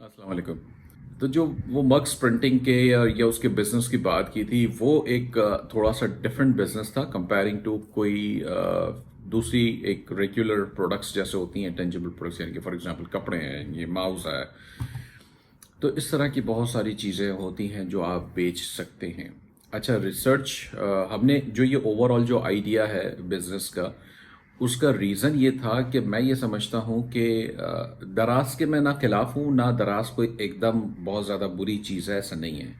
अस्सलाम वालेकुम। तो जो वो मग्स प्रिंटिंग के या उसके बिजनेस की बात की थी, वो एक थोड़ा सा डिफरेंट बिजनेस था कंपेयरिंग टू कोई दूसरी एक रेगुलर प्रोडक्ट्स जैसे होती हैं, टेंजिबल प्रोडक्ट्स, यानी कि फॉर एग्जांपल कपड़े हैं, ये माउस है। तो इस तरह की बहुत सारी चीज़ें होती हैं जो आप बेच सकते हैं। अच्छा, रिसर्च हमने जो ये ओवरऑल जो आइडिया है बिजनेस का, उसका रीज़न ये था कि मैं ये समझता हूँ कि दराज के मैं ना खिलाफ हूँ, ना दराज कोई एकदम बहुत ज़्यादा बुरी चीज़ है, ऐसा नहीं है।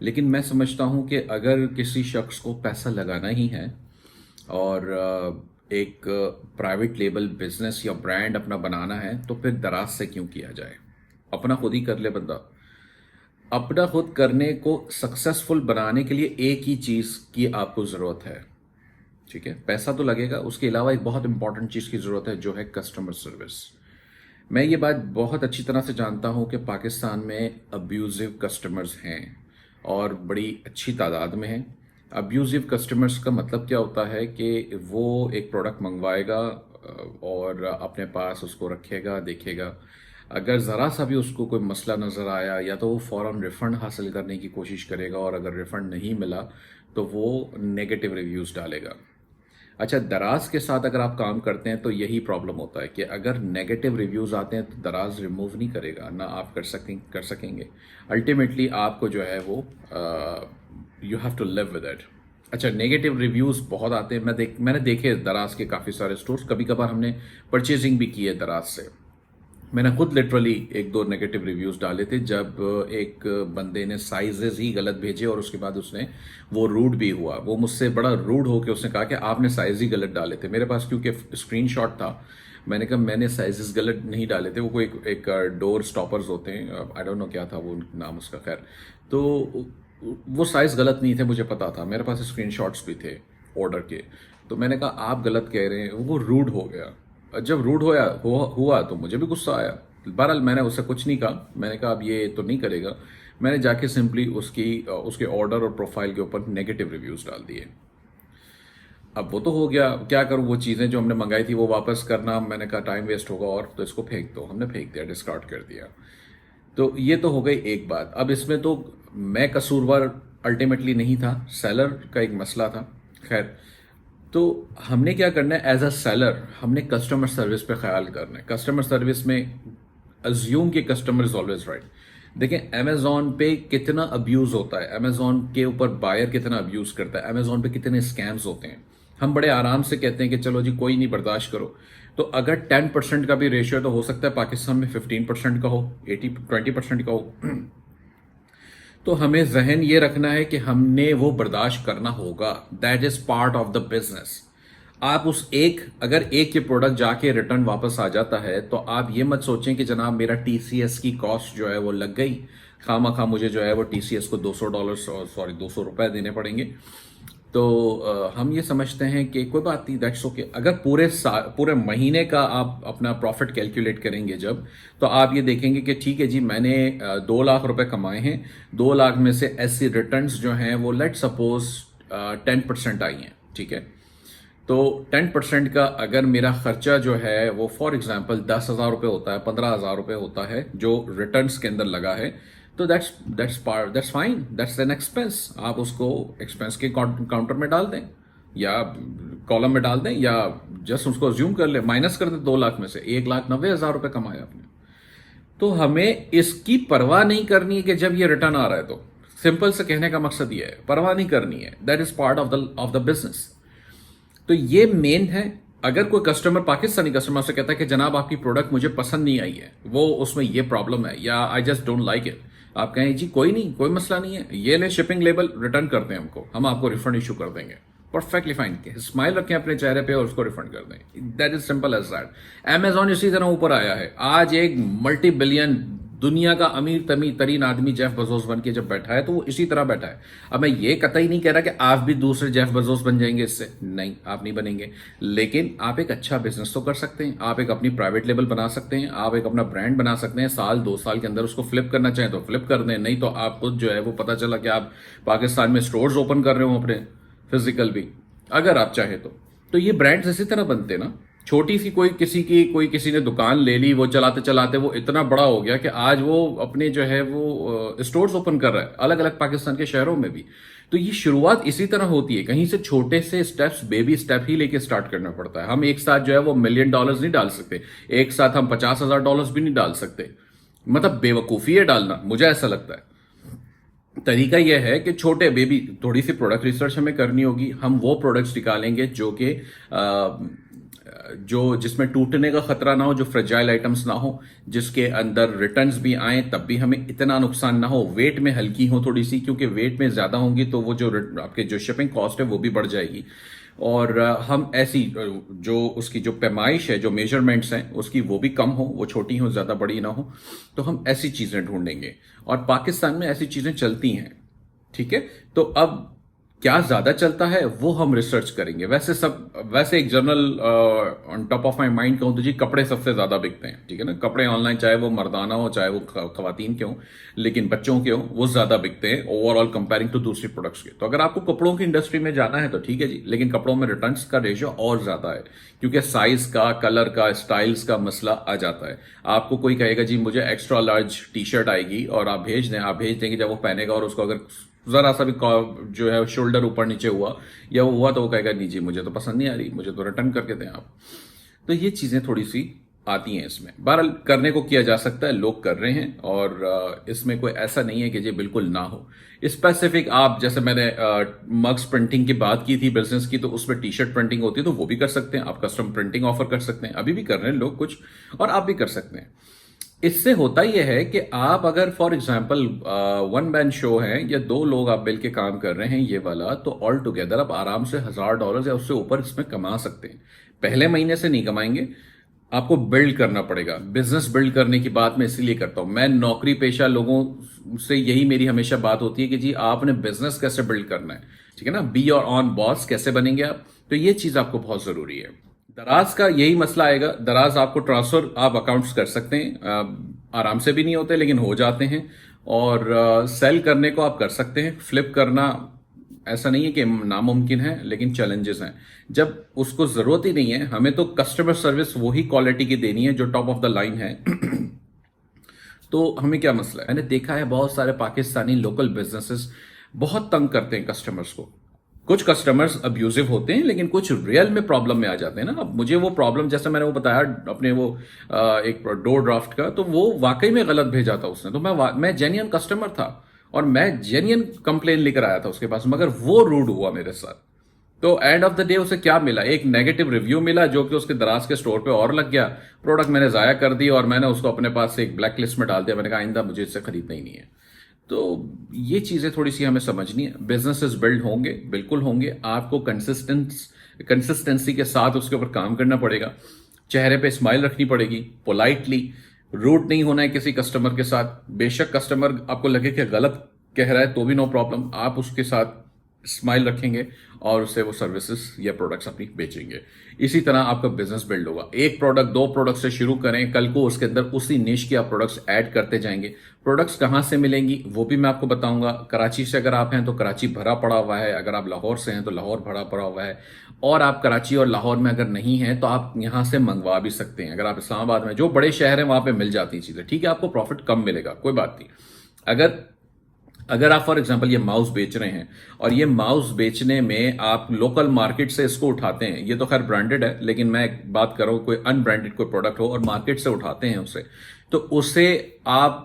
लेकिन मैं समझता हूँ कि अगर किसी शख्स को पैसा लगाना ही है और एक प्राइवेट लेबल बिजनेस या ब्रांड अपना बनाना है, तो फिर दराज से क्यों किया जाए। अपना खुद ही कर ले बंदा। अपना खुद करने को सक्सेसफुल बनाने के लिए एक ही चीज़ की आपको ज़रूरत है। ठीक है, पैसा तो लगेगा, उसके अलावा एक बहुत इंपॉर्टेंट चीज़ की ज़रूरत है, जो है कस्टमर सर्विस। मैं ये बात बहुत अच्छी तरह से जानता हूँ कि पाकिस्तान में अब्यूज़िव कस्टमर्स हैं और बड़ी अच्छी तादाद में हैं। अब्यूज़िव कस्टमर्स का मतलब क्या होता है कि वो एक प्रोडक्ट मंगवाएगा और अपने पास उसको रखेगा, देखेगा। अगर ज़रा सा भी उसको कोई मसला नज़र आया, या तो वो फ़ौरन रिफ़ंड हासिल करने की कोशिश करेगा, और अगर रिफ़ंड नहीं मिला तो वो नेगेटिव रिव्यूज़ डालेगा। अच्छा, दराज के साथ अगर आप काम करते हैं तो यही प्रॉब्लम होता है कि अगर नेगेटिव रिव्यूज़ आते हैं तो दराज रिमूव नहीं करेगा, ना आप कर सकेंगे। अल्टीमेटली आपको जो है वो you have to live with it. अच्छा, नेगेटिव रिव्यूज़ बहुत आते हैं। मैंने देखे दराज के काफ़ी सारे स्टोर्स, कभी कभार हमने परचेजिंग भी की है दराज से। मैंने खुद लिटरली एक दो नेगेटिव रिव्यूज़ डाले थे, जब एक बंदे ने साइजेस ही गलत भेजे और उसके बाद उसने वो रूड भी हुआ। वो मुझसे बड़ा रूड होकर उसने कहा कि आपने साइज ही गलत डाले थे। मेरे पास क्योंकि स्क्रीनशॉट था, मैंने कहा मैंने साइजेस गलत नहीं डाले थे। वो कोई एक डोर स्टॉपर्स होते हैं, आई डोंट नो क्या था वो नाम उसका, खैर। तो वो साइज़ गलत नहीं थे, मुझे पता था, मेरे पास स्क्रीनशॉट्स भी थे ऑर्डर के। तो मैंने कहा आप गलत कह रहे हैं, वो रूड हो गया। जब रूड हुआ तो मुझे भी गुस्सा आया। बहरहाल मैंने उससे कुछ नहीं कहा, मैंने कहा अब ये तो नहीं करेगा। मैंने जाके सिंपली उसके ऑर्डर और प्रोफाइल के ऊपर नेगेटिव रिव्यूज़ डाल दिए। अब वो तो हो गया, क्या करूँ, वो चीज़ें जो हमने मंगाई थी वो वापस करना, मैंने कहा टाइम वेस्ट होगा, और तो इसको फेंक दो। हमने फेंक दिया, डिस्कार्ड कर दिया। तो ये तो हो गई एक बात। अब इसमें तो मैं कसूरवार अल्टीमेटली नहीं था, सेलर का एक मसला था। खैर, तो हमने क्या करना है, एज अ सेलर हमने कस्टमर सर्विस पे ख्याल करना है। कस्टमर सर्विस में अज्यूम कि कस्टमर इज ऑलवेज राइट। देखें, अमेजोन पे कितना अब्यूज होता है, अमेजोन के ऊपर बायर कितना अब्यूज करता है, अमेजोन पे कितने स्कैम्स होते हैं। हम बड़े आराम से कहते हैं कि चलो जी कोई नहीं, बर्दाश्त करो। तो अगर 10% का भी रेशियो, तो हो सकता है पाकिस्तान में 15% का हो, 20% का हो। तो हमें जहन ये रखना है कि हमने वो बर्दाश्त करना होगा। That is part of the business. आप अगर एक के प्रोडक्ट जाके रिटर्न वापस आ जाता है, तो आप ये मत सोचें कि जनाब मेरा टीसीएस की कॉस्ट जो है वो लग गई, खामा खा मुझे जो है वो टीसीएस को $200, सॉरी $200 देने पड़ेंगे। तो हम ये समझते हैं कि कोई बात नहीं, दैट्स ओके। अगर पूरे महीने का आप अपना प्रॉफिट कैलकुलेट करेंगे जब, तो आप ये देखेंगे कि ठीक है जी, मैंने 2 लाख रुपए कमाए हैं। 2 लाख में से ऐसी रिटर्न्स जो हैं वो लेट सपोज 10% आई हैं। ठीक है, तो 10% का अगर मेरा खर्चा जो है वो फॉर एग्जांपल 10,000 रुपये होता है, 15,000 रुपये होता है जो रिटर्न्स के अंदर लगा है, तो that's fine, that's an expense. आप उसको एक्सपेंस के काउंटर में डाल दें, या कॉलम में डाल दें, या जस्ट उसको अज्यूम कर ले, माइनस कर दें 2 लाख में से। 1,90,000 रुपये कमाए आपने। तो हमें इसकी परवाह नहीं करनी है कि जब ये रिटर्न आ रहा है, तो सिंपल से कहने का मकसद ये है, परवाह नहीं करनी है। That is part of the business. तो ये मेन है। अगर कोई कस्टमर, पाकिस्तानी कस्टमर से कहता है कि जनाब आपकी प्रोडक्ट मुझे पसंद नहीं आई है, वो उसमें ये प्रॉब्लम है, या I just don't like it, आप कहें जी कोई नहीं, कोई मसला नहीं है, ये ले शिपिंग लेबल, रिटर्न कर दें हमको, हम आपको रिफंड इशू कर देंगे, परफेक्टली फाइन। स्माइल रखें अपने चेहरे पे और उसको रिफंड कर दें। That is simple as that. Amazon इसी तरह ऊपर आया है। आज एक मल्टी बिलियन, दुनिया का अमीर तरीन आदमी जेफ बेजोस बन के जब बैठा है, तो वो इसी तरह बैठा है। अब मैं ये कतई नहीं कह रहा कि आप भी दूसरे जेफ बेजोस बन जाएंगे इससे, नहीं, आप नहीं बनेंगे। लेकिन आप एक अच्छा बिजनेस तो कर सकते हैं। आप एक अपनी प्राइवेट लेबल बना सकते हैं, आप एक अपना ब्रांड बना सकते हैं। 1-2 साल के अंदर उसको फ्लिप करना चाहें तो फ्लिप कर दें, नहीं तो आप खुद जो है वो, पता चला कि आप पाकिस्तान में स्टोर्स ओपन कर रहे हो अपने, फिजिकल भी, अगर आप चाहें तो। ये ब्रांड्स इसी तरह बनते ना। छोटी सी कोई किसी ने दुकान ले ली, वो चलाते चलाते वो इतना बड़ा हो गया कि आज वो अपने जो है वो स्टोर्स ओपन कर रहा है अलग अलग पाकिस्तान के शहरों में भी। तो ये शुरुआत इसी तरह होती है, कहीं से छोटे से स्टेप्स, बेबी स्टेप ही लेके स्टार्ट करना पड़ता है। हम एक साथ जो है वो $1 मिलियन नहीं डाल सकते, एक साथ हम $50,000 भी नहीं डाल सकते। मतलब बेवकूफ़ी है डालना, मुझे ऐसा लगता है। तरीका यह है कि छोटे बेबी, थोड़ी सी प्रोडक्ट रिसर्च हमें करनी होगी, हम वो प्रोडक्ट्स निकालेंगे जो कि जो जिसमें टूटने का खतरा ना हो, जो फ्रेजाइल आइटम्स ना हो, जिसके अंदर रिटर्न्स भी आए तब भी हमें इतना नुकसान ना हो, वेट में हल्की हो थोड़ी सी, क्योंकि वेट में ज्यादा होंगी तो वो जो आपके जो शिपिंग कॉस्ट है वो भी बढ़ जाएगी। और हम ऐसी जो उसकी जो पैमाइश है, जो मेजरमेंट्स हैं उसकी, वो भी कम हो, वो छोटी हो ज्यादा बड़ी ना हो, तो हम ऐसी चीजें ढूंढेंगे। और पाकिस्तान में ऐसी चीजें चलती हैं, ठीक है। तो अब क्या ज्यादा चलता है वो हम रिसर्च करेंगे। वैसे एक general on top of my mind कहूं तो जी, कपड़े सबसे ज्यादा बिकते हैं, ठीक है ना। कपड़े ऑनलाइन, चाहे वो मर्दाना हो चाहे वो खवातीन के हों, लेकिन बच्चों के हों, वो ज्यादा बिकते हैं ओवरऑल कंपेयरिंग टू दूसरी प्रोडक्ट्स के। तो अगर आपको कपड़ों की इंडस्ट्री में जाना है तो ठीक है जी, लेकिन कपड़ों में रिटर्न्स का रेशियो और ज्यादा है, क्योंकि साइज का, कलर का, स्टाइल्स का मसला आ जाता है। आपको कोई कहेगा जी मुझे एक्स्ट्रा लार्ज टी शर्ट आएगी और आप भेज देंगे, जब वो पहनेगा और उसको अगर जरा सा भी जो है शोल्डर ऊपर नीचे हुआ या वो हुआ तो वो कहेगा नहीं जी मुझे तो पसंद नहीं आ रही, मुझे तो रिटर्न करके दें आप। तो ये चीजें थोड़ी सी आती हैं इसमें। बहरहाल करने को किया जा सकता है, लोग कर रहे हैं, और इसमें कोई ऐसा नहीं है कि ये बिल्कुल ना हो। स्पेसिफिक आप, जैसे मैंने मग्स प्रिंटिंग की बात की थी बिजनेस की, तो उसमें टी शर्ट प्रिंटिंग होती है तो वो भी कर सकते हैं आप, कस्टम प्रिंटिंग ऑफर कर सकते हैं, अभी भी कर रहे हैं लोग कुछ, और आप भी कर सकते हैं। इससे होता यह है कि आप अगर for example one man show है या 2 लोग आप मिल के काम कर रहे हैं ये वाला, तो ऑल टुगेदर आप आराम से $1,000 या उससे ऊपर इसमें कमा सकते हैं। पहले महीने से नहीं कमाएंगे, आपको बिल्ड करना पड़ेगा। बिजनेस बिल्ड करने की बात मैं इसीलिए करता हूं, मैं नौकरी पेशा लोगों से यही मेरी हमेशा बात होती है कि जी आपने बिजनेस कैसे बिल्ड करना है, ठीक है ना। बी योर ऑन बॉस, कैसे बनेंगे आप, तो ये चीज आपको बहुत जरूरी है। दराज का यही मसला आएगा, दराज आपको ट्रांसफर आप अकाउंट्स कर सकते हैं, आराम से भी नहीं होते लेकिन हो जाते हैं, और सेल करने को आप कर सकते हैं। फ्लिप करना ऐसा नहीं है कि नामुमकिन है, लेकिन चैलेंजेस हैं। जब उसको जरूरत ही नहीं है, हमें तो कस्टमर सर्विस वही क्वालिटी की देनी है जो टॉप ऑफ द लाइन है तो हमें क्या मसला है। मैंने देखा है बहुत सारे पाकिस्तानी लोकल बिजनेसेस बहुत तंग करते हैं कस्टमर्स को। कुछ कस्टमर्स अब्यूजिव होते हैं, लेकिन कुछ रियल में प्रॉब्लम में आ जाते हैं ना। अब मुझे वो प्रॉब्लम, जैसे मैंने वो बताया अपने वो एक डोर ड्राफ्ट का, तो वो वाकई में गलत भेजा था उसने, तो मैं जेन्युइन कस्टमर था और मैं जेन्युइन कंप्लेन लेकर आया था उसके पास, मगर वो रूड हुआ मेरे साथ। तो एंड ऑफ द डे उसे क्या मिला, एक नेगेटिव रिव्यू मिला जो कि उसके दराज के स्टोर पे और लग गया। प्रोडक्ट मैंने जाया कर दी और मैंने उसको अपने पास से एक ब्लैक लिस्ट में डाल दिया। मैंने कहा आइंदा मुझे इससे खरीदना ही नहीं है। तो ये चीजें थोड़ी सी हमें समझनी है। बिजनेसेस बिल्ड होंगे, बिल्कुल होंगे, आपको कंसिस्टेंसी के साथ उसके ऊपर काम करना पड़ेगा। चेहरे पे स्माइल रखनी पड़ेगी, पोलाइटली, रूड नहीं होना है किसी कस्टमर के साथ। बेशक कस्टमर आपको लगे कि गलत कह रहा है तो भी नो प्रॉब्लम, आप उसके साथ स्माइल रखेंगे और उससे वो सर्विसेज या प्रोडक्ट्स अपनी बेचेंगे। इसी तरह आपका बिजनेस बिल्ड होगा। 1 प्रोडक्ट 2 प्रोडक्ट से शुरू करें, कल को उसके अंदर उसी निश के आप प्रोडक्ट्स ऐड करते जाएंगे। प्रोडक्ट्स कहां से मिलेंगी वो भी मैं आपको बताऊंगा। कराची से अगर आप हैं तो कराची भरा पड़ा हुआ है, अगर आप लाहौर से हैं तो लाहौर भरा पड़ा हुआ है, और आप कराची और लाहौर में अगर नहीं हैं तो आप यहां से मंगवा भी सकते हैं। अगर आप इस्लामाबाद में, जो बड़े शहर हैं वहां पे मिल जाती चीजें, ठीक है, आपको प्रॉफिट कम मिलेगा, कोई बात नहीं। अगर आप फॉर एग्जांपल ये माउस बेच रहे हैं और ये माउस बेचने में आप लोकल मार्केट से इसको उठाते हैं, ये तो खैर ब्रांडेड है, लेकिन मैं बात कर रहा हूं कोई अनब्रांडेड कोई प्रोडक्ट हो और मार्केट से उठाते हैं उसे, तो उसे आप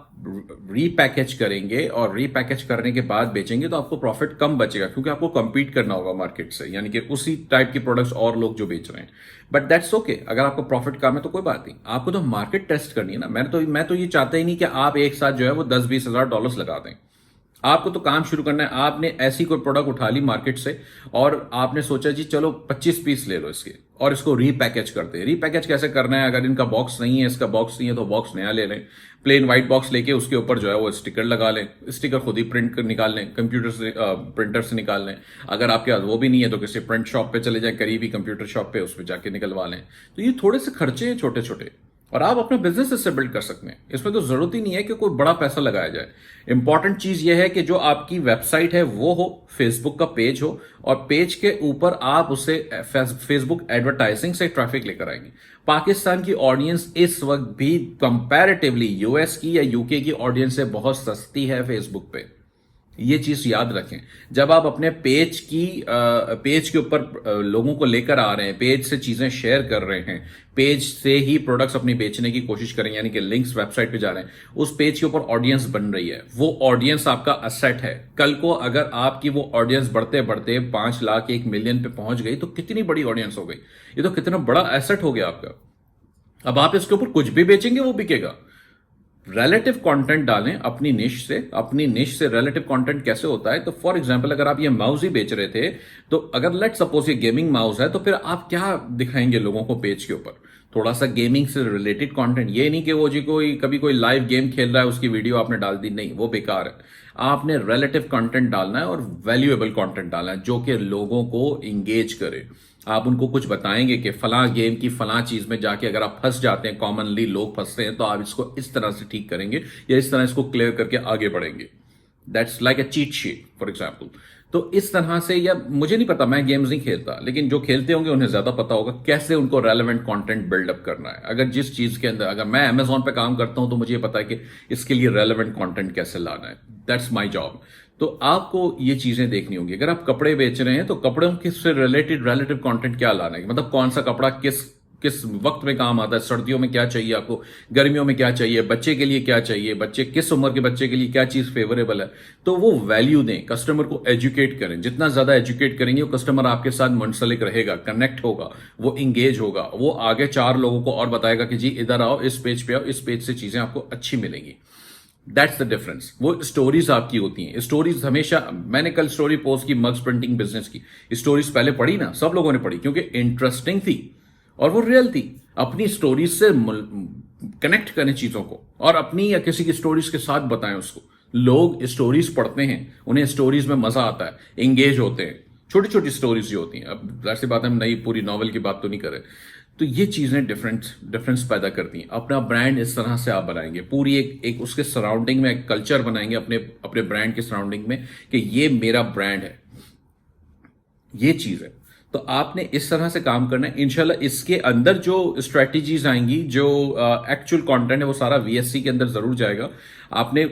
रीपैकेज करेंगे और रीपैकेज करने के बाद बेचेंगे तो आपको प्रॉफिट कम बचेगा, क्योंकि आपको कंपीट करना होगा मार्केट से, यानी कि उसी टाइप की प्रोडक्ट्स और लोग जो बेच रहे हैं। बट दैट्स ओके, अगर आपको प्रॉफिट कम है तो कोई बात नहीं, आपको तो मार्केट टेस्ट करनी है ना। मैं तो ये चाहता ही नहीं कि आप एक साथ जो है वो $10-20 लगा दें। आपको तो काम शुरू करना है। आपने ऐसी कोई प्रोडक्ट उठा ली मार्केट से और आपने सोचा जी चलो 25 पीस ले लो इसके और इसको रीपैकेज करते हैं। रीपैकेज कैसे करना है, अगर इनका बॉक्स नहीं है, इसका बॉक्स नहीं है तो बॉक्स नया ले लें, प्लेन व्हाइट बॉक्स लेके उसके ऊपर जो है वो स्टिकर लगा लें, स्टिकर खुद ही प्रिंट कर निकाल लें, कंप्यूटर से प्रिंटर से निकाल लें। अगर आपके पास वो भी नहीं है तो किसी प्रिंट शॉप पे चले जाएं, करीबी कंप्यूटर शॉप पे, उस पर जाके निकलवा लें। तो ये थोड़े से खर्चे हैं छोटे छोटे, और आप अपना बिजनेस इससे बिल्ड कर सकते हैं। इसमें तो जरूरत ही नहीं है कि कोई बड़ा पैसा लगाया जाए। इंपॉर्टेंट चीज यह है कि जो आपकी वेबसाइट है वो हो, फेसबुक का पेज हो, और पेज के ऊपर आप उसे फेसबुक एडवर्टाइजिंग से ट्रैफिक लेकर आएंगे। पाकिस्तान की ऑडियंस इस वक्त भी कंपैरेटिवली यूएस की या यूके की ऑडियंस से बहुत सस्ती है फेसबुक पे। ये चीज याद रखें। जब आप अपने पेज के ऊपर लोगों को लेकर आ रहे हैं, पेज से चीजें शेयर कर रहे हैं, पेज से ही प्रोडक्ट्स अपनी बेचने की कोशिश करें, यानी कि लिंक्स वेबसाइट पे जा रहे हैं, उस पेज के ऊपर ऑडियंस बन रही है, वो ऑडियंस आपका असेट है। कल को अगर आपकी वो ऑडियंस बढ़ते बढ़ते 5 लाख 1 मिलियन पे पहुंच गई तो कितनी बड़ी ऑडियंस हो गई। ये तो कितना बड़ा एसेट हो गया आपका। अब आप इसके ऊपर कुछ भी बेचेंगे वो बिकेगा। रिलेटिव कंटेंट डालें अपनी निश से रिलेटिव कंटेंट कैसे होता है। तो फॉर एग्जांपल अगर आप ये माउस ही बेच रहे थे, तो अगर लेट सपोज ये गेमिंग माउस है, तो फिर आप क्या दिखाएंगे लोगों को पेज के ऊपर? थोड़ा सा गेमिंग से रिलेटेड कंटेंट। ये नहीं कि वो जी कोई लाइव गेम खेल रहा है उसकी वीडियो आपने डाल दी, नहीं, वो बेकार है। आपने रिलेटिव कंटेंट डालना है और वैल्यूएबल कंटेंट डालना है जो कि लोगों को इंगेज करे। आप उनको कुछ बताएंगे कि फलां गेम की फलां चीज में जाके अगर आप फंस जाते हैं, कॉमनली लोग फंसते हैं, तो आप इसको इस तरह से ठीक करेंगे या इस तरह इसको क्लियर करके आगे बढ़ेंगे। That's like a cheat sheet for example. तो इस तरह से, या मुझे नहीं पता, मैं गेम्स नहीं खेलता, लेकिन जो खेलते होंगे उन्हें ज्यादा पता होगा कैसे उनको रेलेवेंट कंटेंट बिल्डअप करना है। अगर जिस चीज के अंदर, अगर मैं अमेजोन पे काम करता हूं तो मुझे पता है कि इसके लिए रेलेवेंट कंटेंट कैसे लाना है। That's my job. तो आपको ये चीजें देखनी होंगी। अगर आप कपड़े बेच रहे हैं तो कपड़ों के से रिलेटेड रिलेटिव कंटेंट क्या लाना है, मतलब कौन सा कपड़ा किस किस वक्त में काम आता है, सर्दियों में क्या चाहिए आपको, गर्मियों में क्या चाहिए, बच्चे के लिए क्या चाहिए, बच्चे किस उम्र के बच्चे के लिए क्या चीज फेवरेबल है। तो वो वैल्यू दें, कस्टमर को एजुकेट करें। जितना ज्यादा एजुकेट करेंगे वो कस्टमर आपके साथ मुंसलिक रहेगा, कनेक्ट होगा, वो इंगेज होगा, वो आगे 4 लोगों को और बताएगा कि जी इधर आओ, इस पेज पे आओ, इस पेज से चीजें आपको अच्छी मिलेंगी। That's the difference. वो स्टोरीज आपकी होती हैं। स्टोरीज हमेशा, मैंने कल स्टोरी पोस्ट की मग्स प्रिंटिंग बिजनेस की, स्टोरीज पहले पढ़ी ना, सब लोगों ने पढ़ी क्योंकि इंटरेस्टिंग थी और वो रियल थी। अपनी स्टोरीज से कनेक्ट करें चीजों को और अपनी या किसी की स्टोरीज के साथ बताएं उसको। लोग स्टोरीज पढ़ते हैं, उन्हें स्टोरीज में मजा आता है, एंगेज होते हैं। छोटी छोटी स्टोरीज जो होती हैं, अब ऐसी बात है, हम नई पूरी नॉवल की बात तो नहीं करें। तो ये चीजें डिफरेंस पैदा करती हैं। अपना ब्रांड इस तरह से आप बनाएंगे, पूरी एक उसके सराउंडिंग में एक कल्चर बनाएंगे, अपने ब्रांड के सराउंडिंग में, कि ये मेरा ब्रांड है, ये चीज है। तो आपने इस तरह से काम करना है। इंशाल्लाह इसके अंदर जो स्ट्रेटजीज आएंगी, जो एक्चुअल कंटेंट है, वो सारा वीएससी के अंदर जरूर जाएगा। आपने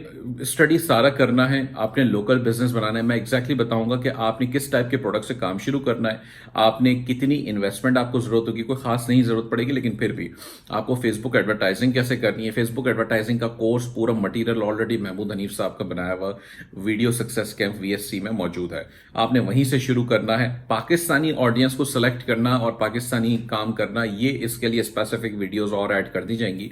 स्टडी सारा करना है, आपने लोकल बिजनेस बनाना है। मैं एग्जैक्टली बताऊंगा कि आपने किस टाइप के प्रोडक्ट से काम शुरू करना है, आपने कितनी इन्वेस्टमेंट आपको जरूरत होगी। कोई खास नहीं जरूरत पड़ेगी, लेकिन फिर भी आपको फेसबुक एडवर्टाइजिंग कैसे करनी है। फेसबुक एडवर्टाइजिंग का कोर्स, पूरा मटीरियल ऑलरेडी महमूद हनीफ साहब का बनाया हुआ वीडियो सक्सेस कैंप वीएससी में मौजूद है। आपने वहीं से शुरू करना है। पाकिस्तानी ऑडियंस को सेलेक्ट करना और पाकिस्तानी काम करना, ये इसके लिए स्पेसिफिक वीडियोस और ऐड कर दी जाएंगी।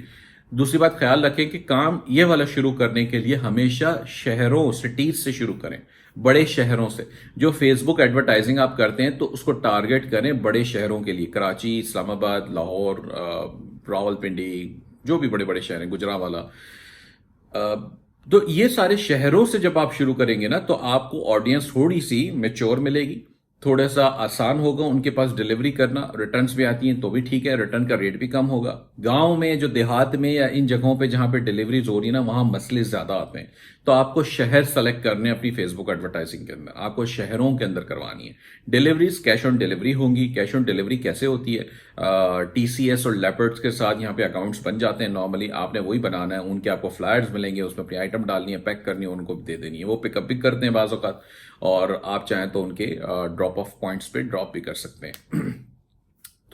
दूसरी बात, ख्याल रखें कि काम ये वाला शुरू करने के लिए हमेशा शहरों, सिटीज से शुरू करें, बड़े शहरों से। जो फेसबुक एडवर्टाइजिंग आप करते हैं तो उसको टारगेट करें बड़े शहरों के लिए, कराची, इस्लामाबाद, लाहौर, रावलपिंडी, जो भी बड़े बड़े शहर हैं, गुजरांवाला। तो ये सारे शहरों से जब आप शुरू करेंगे ना, तो आपको ऑडियंस थोड़ी सी मेच्योर मिलेगी, थोड़ा सा आसान होगा उनके पास डिलीवरी करना। रिटर्न्स भी आती हैं तो भी ठीक है, रिटर्न का रेट भी कम होगा। गांव में, जो देहात में या इन जगहों पे जहां पे डिलीवरीज हो रही है ना, वहां मसले ज्यादा आते हैं। तो आपको शहर सेलेक्ट करने अपनी फेसबुक एडवर्टाइजिंग के अंदर, आपको शहरों के अंदर करवानी है। डिलीवरीज कैश ऑन डिलीवरी होंगी। कैश ऑन डिलीवरी कैसे होती है? टीसीएस और लेपर्ड्स के साथ यहाँ पे अकाउंट्स बन जाते हैं नॉर्मली, आपने वही बनाना है। उनके आपको फ्लायर्स मिलेंगे, उसमें अपनी आइटम डालनी है, पैक करनी है, उनको दे देनी है। वो पिकअप भी करते हैं बाज़ औक़ात, और आप चाहें तो उनके ड्रॉप ऑफ पॉइंट्स पे ड्रॉप भी कर सकते हैं।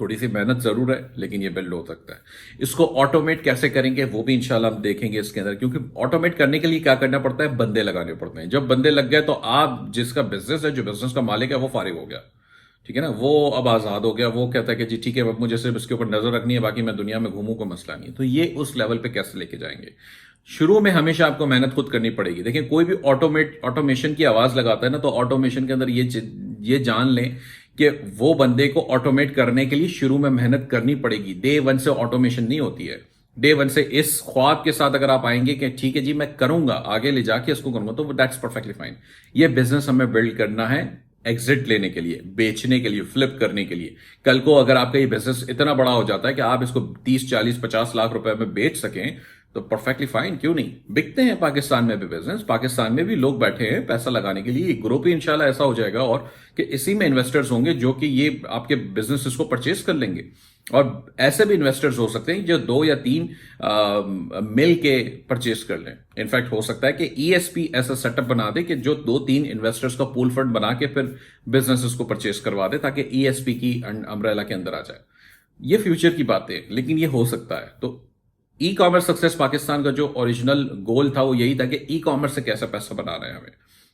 थोड़ी सी मेहनत जरूर है, लेकिन ये बिल्ड हो सकता है। इसको ऑटोमेट कैसे करेंगे वो भी इंशाल्लाह हम देखेंगे इसके अंदर, क्योंकि ऑटोमेट करने के लिए क्या करना पड़ता है, बंदे लगाने पड़ते हैं। जब बंदे लग गए तो आप, जिसका बिजनेस है, जो बिजनेस का मालिक है, वो फारिग हो गया, ठीक है ना, वो अब आजाद हो गया। वो कहता है कि जी ठीक है, अब मुझे सिर्फ इसके ऊपर नजर रखनी है, बाकी मैं दुनिया में घूमूं, कोई मसला नहीं है। तो ये उस लेवल पे कैसे लेके जाएंगे? शुरू में हमेशा आपको मेहनत खुद करनी पड़ेगी। देखिए, कोई भी ऑटोमेशन की आवाज लगाता है ना, तो ऑटोमेशन के अंदर ये जान लें कि वो बंदे को ऑटोमेट करने के लिए शुरू में मेहनत करनी पड़ेगी। डे वन से ऑटोमेशन नहीं होती है। डे वन से इस ख्वाब के साथ अगर आप आएंगे कि ठीक है जी मैं करूंगा, आगे ले जाके इसको करूंगा, तो दैट्स परफेक्टली फाइन। ये बिजनेस हमें बिल्ड करना है एग्जिट लेने के लिए, बेचने के लिए, फ्लिप करने के लिए। कल को अगर आपका ये बिजनेस इतना बड़ा हो जाता है कि आप इसको 30 40 50 लाख रुपए में बेच सकें, तो परफेक्टली फाइन, क्यों नहीं। बिकते हैं पाकिस्तान में भी बिजनेस, पाकिस्तान में भी लोग बैठे हैं पैसा लगाने के लिए। ग्रुप ही इंशाल्लाह ऐसा हो जाएगा और कि इसी में इन्वेस्टर्स होंगे जो कि ये आपके बिजनेस को परचेज कर लेंगे। और ऐसे भी इन्वेस्टर्स हो सकते हैं जो 2 या 3 मिल के परचेज कर लें। इनफैक्ट हो सकता है कि ईएसपी ऐसा सेटअप बना दे कि जो 2 3 इन्वेस्टर्स का पूल फंड बना के फिर बिजनेसेस को परचेज करवा दे, ताकि ईएसपी की अम्ब्रेला के अंदर आ जाए। ये फ्यूचर की बातें हैं, लेकिन ये हो सकता है। तो ई कॉमर्स सक्सेस पाकिस्तान का जो ओरिजिनल गोल था वो यही था कि ई कॉमर्स से कैसे पैसा बनाना है हमें,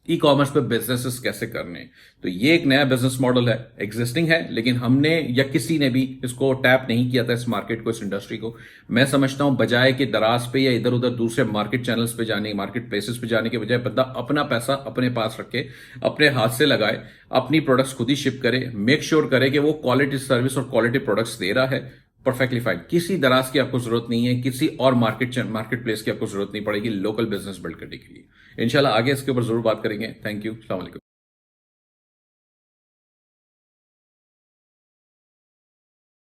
ई कॉमर्स पे बिजनेसेस कैसे करने। तो ये एक नया बिजनेस मॉडल है, एग्जिस्टिंग है, लेकिन हमने या किसी ने भी इसको टैप नहीं किया था, इस मार्केट को, इस इंडस्ट्री को। मैं समझता हूं बजाय कि दराज पे या इधर उधर दूसरे मार्केट चैनल्स पे जाने, मार्केट प्लेसेस पे जाने के बजाय बंदा अपना पैसा अपने पास रखे, अपने हाथ से लगाए, अपनी प्रोडक्ट्स खुद ही शिप करे, मेक श्योर करे कि वो क्वालिटी सर्विस और क्वालिटी प्रोडक्ट्स दे रहा है। परफेक्टली फाइन, किसी दराज की आपको जरूरत नहीं है, किसी और मार्केट प्लेस की आपको जरूरत नहीं पड़ेगी लोकल बिजनेस बिल्ड करने के लिए। इंशाल्लाह आगे इसके ऊपर जरूर बात करेंगे। थैंक यू, अस्सलाम वालेकुम।